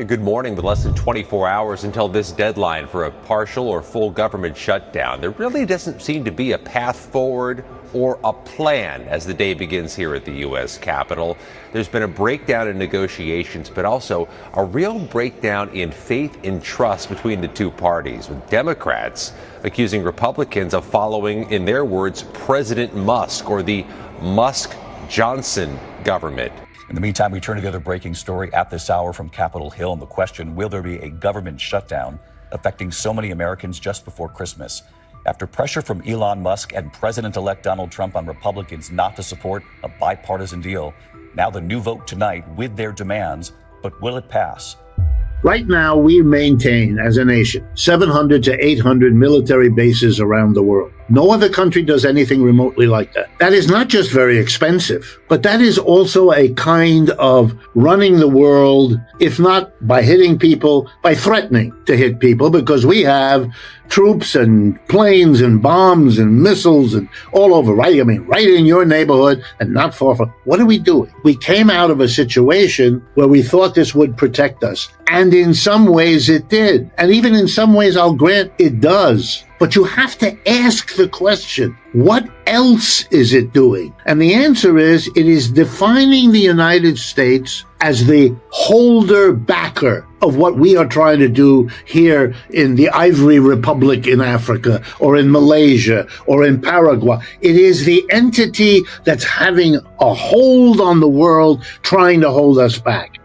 Good morning. With less than 24 hours until this deadline for a partial or full government shutdown, there really doesn't seem to be a path forward or a plan as the day begins here at the U.S. Capitol. There's been a breakdown in negotiations, but also a real breakdown in faith and trust between the two parties, with Democrats accusing Republicans of following, in their words, President Musk or the Musk-Johnson government. In the meantime, we turn to the other breaking story at this hour from Capitol Hill, and the question, will there be a government shutdown affecting so many Americans just before Christmas? After pressure from Elon Musk and President-elect Donald Trump on Republicans not to support a bipartisan deal, now the new vote tonight with their demands, but will it pass? Right now, we maintain, as a nation, 700 to 800 military bases around the world. No other country does anything remotely like that. That is not just very expensive, but that is also a kind of running the world, if not by hitting people, by threatening to hit people, because we have troops and planes and bombs and missiles and all over, right? I mean, right in your neighborhood and not far from. What are we doing? We came out of a situation where we thought this would protect us. And in some ways it did. And even in some ways, I'll grant it does. But you have to ask the question, what else is it doing? And the answer is, it is defining the United States as the holder backer of what we are trying to do here in the Ivory Republic in Africa, or in Malaysia, or in Paraguay. It is the entity that's having a hold on the world, trying to hold us back.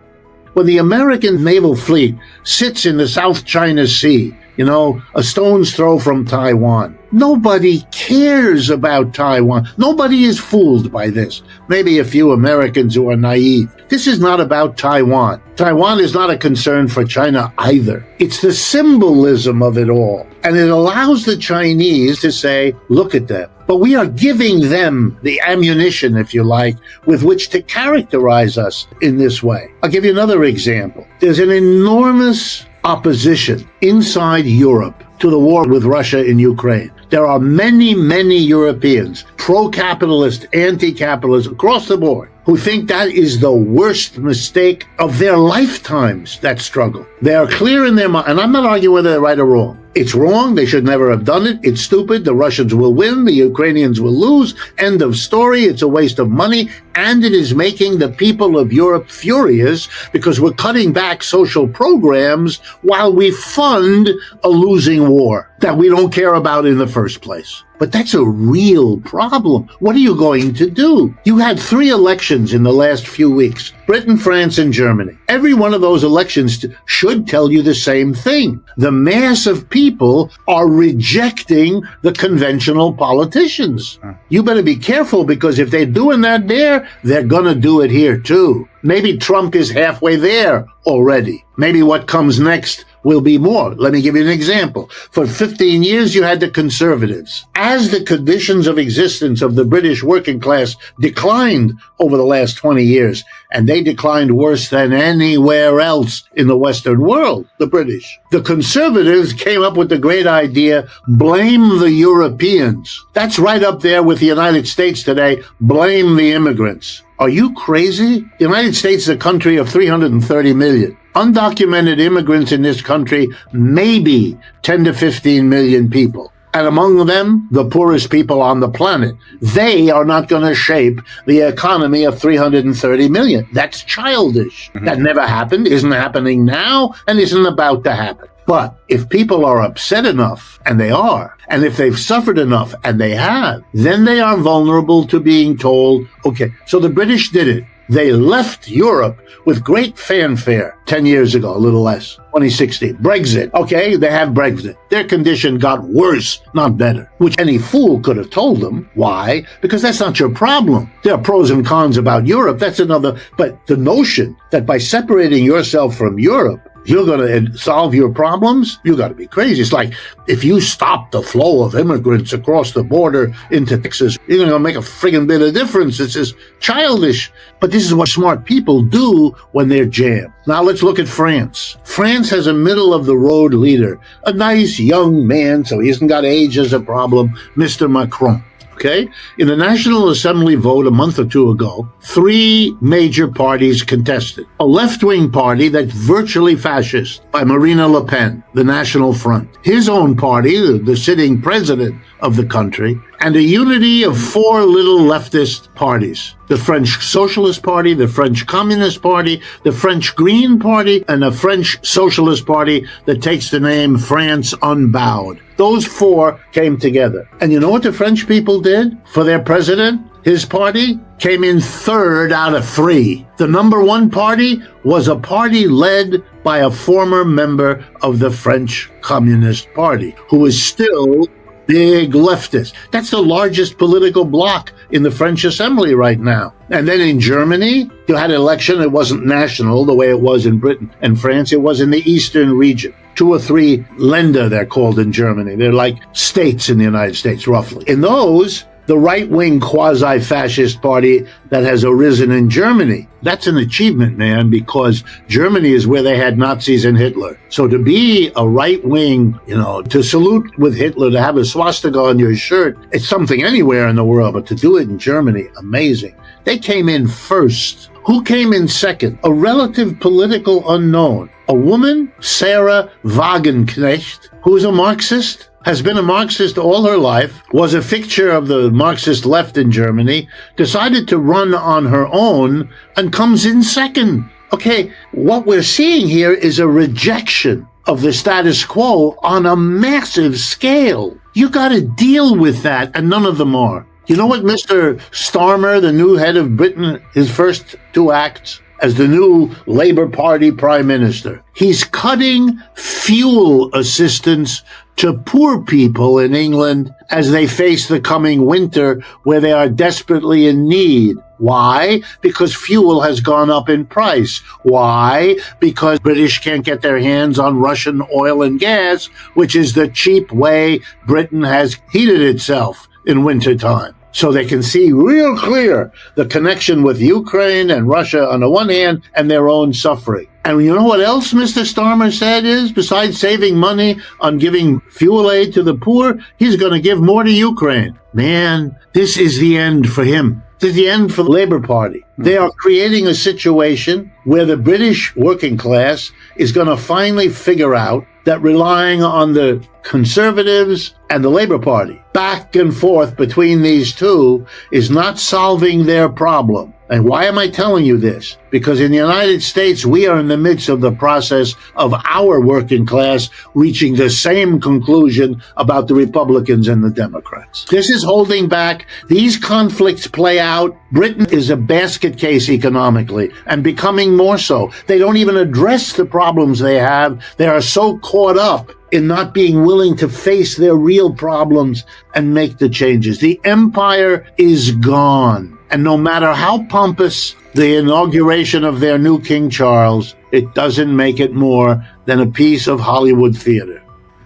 When the American naval fleet sits in the South China Sea, a stone's throw from Taiwan, nobody cares about Taiwan. Nobody is fooled by this. Maybe a few Americans who are naive. This is not about Taiwan. Taiwan is not a concern for China either. It's the symbolism of it all. And it allows the Chinese to say, look at them. But we are giving them the ammunition, if you like, with which to characterize us in this way. I'll give you another example. There's an enormous opposition inside Europe to the war with Russia in Ukraine. There are many, many Europeans, pro-capitalist, anti-capitalist, across the board, who think that is the worst mistake of their lifetimes, that struggle. They are clear in their mind, and I'm not arguing whether they're right or wrong. It's wrong. They should never have done it. It's stupid. The Russians will win. The Ukrainians will lose. End of story. It's a waste of money. And it is making the people of Europe furious because we're cutting back social programs while we fund a losing war that we don't care about in the first place. But that's a real problem. What are you going to do? You had 3 elections in the last few weeks. Britain, France, and Germany. Every one of those elections should tell you the same thing. The mass of people are rejecting the conventional politicians. You better be careful, because if they're doing that there, they're going to do it here too. Maybe Trump is halfway there already. Maybe what comes next will be more. Let me give you an example. For 15 years, you had the conservatives. As the conditions of existence of the British working class declined over the last 20 years, and they declined worse than anywhere else in the Western world, the British, the conservatives came up with the great idea, blame the Europeans. That's right up there with the United States today, blame the immigrants. Are you crazy? The United States is a country of 330 million. Undocumented immigrants in this country, maybe 10 to 15 million people. And among them, the poorest people on the planet. They are not going to shape the economy of 330 million. That's childish. That never happened, isn't happening now, and isn't about to happen. But if people are upset enough, and they are, and if they've suffered enough, and they have, then they are vulnerable to being told, okay, so the British did it. They left Europe with great fanfare 10 years ago, a little less, 2016. Brexit. Okay, they have Brexit. Their condition got worse, not better, which any fool could have told them. Why? Because that's not your problem. There are pros and cons about Europe. That's another. But the notion that by separating yourself from Europe, you're going to solve your problems? You got to be crazy. It's like if you stop the flow of immigrants across the border into Texas, you're going to make a friggin' bit of difference. It's just childish. But this is what smart people do when they're jammed. Now let's look at France. France has a middle-of-the-road leader, a nice young man, so he hasn't got age as a problem, Mr. Macron. Okay? In the National Assembly vote a month or two ago, 3 major parties contested. A left-wing party that's virtually fascist by Marine Le Pen, the National Front. His own party, the sitting president of the country, and a unity of 4 little leftist parties. The French Socialist Party, the French Communist Party, the French Green Party, and the French Socialist Party that takes the name France Unbowed. Those 4 came together. And you know what the French people did for their president? His party came in 3rd out of 3. The number 1 party was a party led by a former member of the French Communist Party, who is still big leftist. That's the largest political bloc in the French Assembly right now. And then in Germany, you had an election. It wasn't national the way it was in Britain and France. It was in the eastern region. 2 or 3 Länder, they're called in Germany. They're like states in the United States, roughly. In those, the right-wing quasi-fascist party that has arisen in Germany, that's an achievement, man, because Germany is where they had Nazis and Hitler. So to be a right-wing, to salute with Hitler, to have a swastika on your shirt, it's something anywhere in the world, but to do it in Germany, amazing. They came in first. Who came in second? A relative political unknown. A woman, Sarah Wagenknecht, who's a Marxist, has been a Marxist all her life, was a fixture of the Marxist left in Germany, decided to run on her own, and comes in second. Okay, what we're seeing here is a rejection of the status quo on a massive scale. You got to deal with that, and none of them are. You know what Mr. Starmer, the new head of Britain, his first 2 acts as the new Labour Party Prime Minister? He's cutting fuel assistance to poor people in England as they face the coming winter where they are desperately in need. Why? Because fuel has gone up in price. Why? Because British can't get their hands on Russian oil and gas, which is the cheap way Britain has heated itself in wintertime. So they can see real clear the connection with Ukraine and Russia on the one hand and their own suffering. And you know what else Mr. Starmer said is, besides saving money on giving fuel aid to the poor, he's going to give more to Ukraine. Man, this is the end for him. This is the end for the Labour Party. They are creating a situation where the British working class is going to finally figure out that relying on the Conservatives and the Labour Party back and forth between these two is not solving their problem. And why am I telling you this? Because in the United States, we are in the midst of the process of our working class reaching the same conclusion about the Republicans and the Democrats. This is holding back. These conflicts play out. Britain is a basket case economically and becoming more so. They don't even address the problems they have. They are so caught up in not being willing to face their real problems and make the changes. The empire is gone. And no matter how pompous the inauguration of their new King Charles, it doesn't make it more than a piece of Hollywood theater.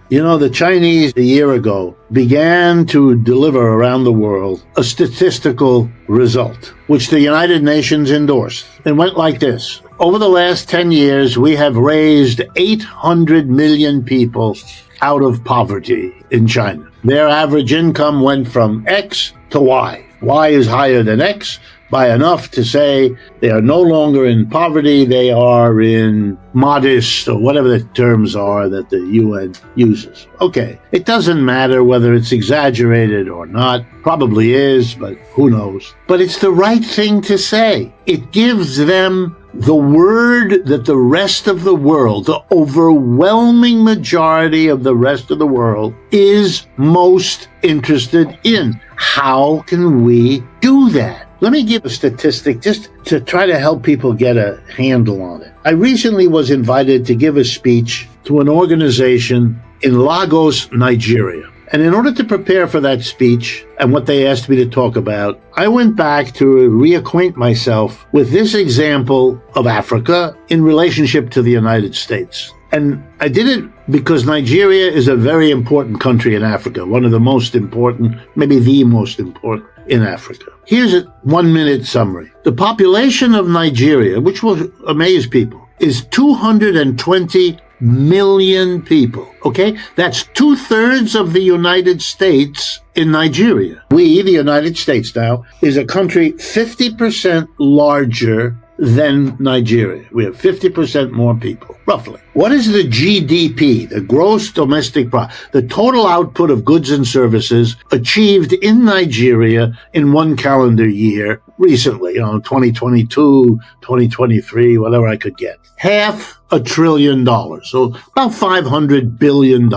You know, the Chinese a year ago began to deliver around the world a statistical result, which the United Nations endorsed. It went like this. Over the last 10 years, we have raised 800 million people out of poverty in China. Their average income went from X to Y. Y is higher than X by enough to say they are no longer in poverty, they are in modest, or whatever the terms are that the UN uses. Okay, it doesn't matter whether it's exaggerated or not. Probably is, but who knows. But it's the right thing to say. It gives them the word that the rest of the world, the overwhelming majority of the rest of the world, is most interested in. How can we do that? Let me give a statistic just to try to help people get a handle on it. I recently was invited to give a speech to an organization in Lagos, Nigeria. And in order to prepare for that speech and what they asked me to talk about, I went back to reacquaint myself with this example of Africa in relationship to the United States. And I did it because Nigeria is a very important country in Africa, one of the most important, maybe the most important in Africa. Here's a 1-minute summary. The population of Nigeria, which will amaze people, is 220 million people. Okay? That's 2/3 of the United States in Nigeria. We, the United States now, is a country 50% larger than Nigeria. We have 50% more people, roughly. What is the GDP, the gross domestic product, the total output of goods and services achieved in Nigeria in one calendar year recently, 2022, 2023, whatever I could get? $500 billion. So about $500 billion,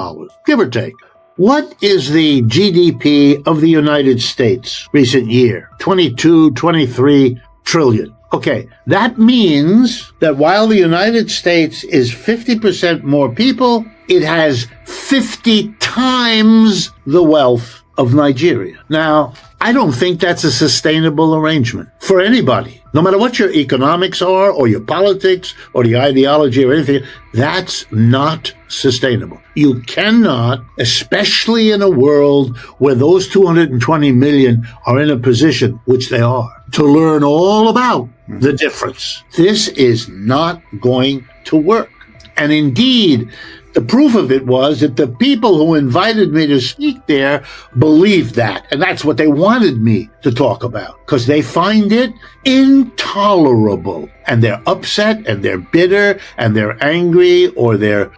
give or take. What is the GDP of the United States recent year? 22, 23 trillion. Okay, that means that while the United States is 50% more people, it has 50 times the wealth of Nigeria. Now, I don't think that's a sustainable arrangement for anybody. No matter what your economics are, or your politics, or the ideology, or anything, that's not sustainable. You cannot, especially in a world where those 220 million are in a position, which they are, to learn all about the difference. This is not going to work. And indeed, the proof of it was that the people who invited me to speak there believed that. And that's what they wanted me to talk about, because they find it intolerable. And they're upset, and they're bitter, and they're angry, or they're,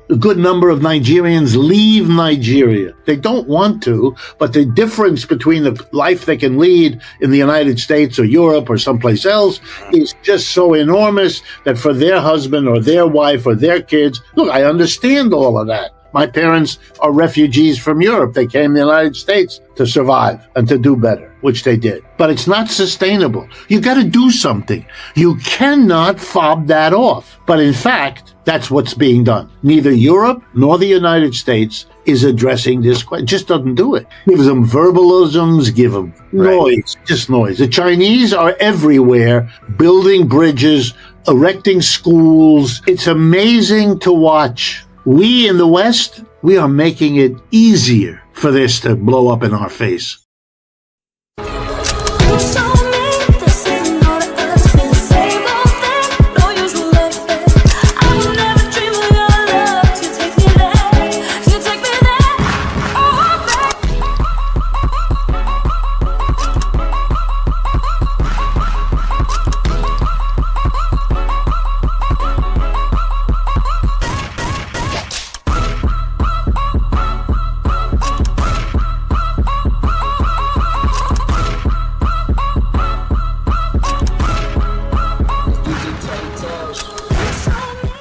a good number of Nigerians leave Nigeria. They don't want to, but the difference between the life they can lead in the United States or Europe or someplace else is just so enormous that for their husband or their wife or their kids, look, I understand all of that. My parents are refugees from Europe. They came to the United States to survive and to do better, which they did. But it's not sustainable. You got to do something. You cannot fob that off. But in fact, that's what's being done. Neither Europe nor the United States is addressing this question. Just doesn't do it. Gives them verbalisms, give them noise, just noise. The Chinese are everywhere, building bridges, erecting schools. It's amazing to watch. We in the West, we are making it easier for this to blow up in our face.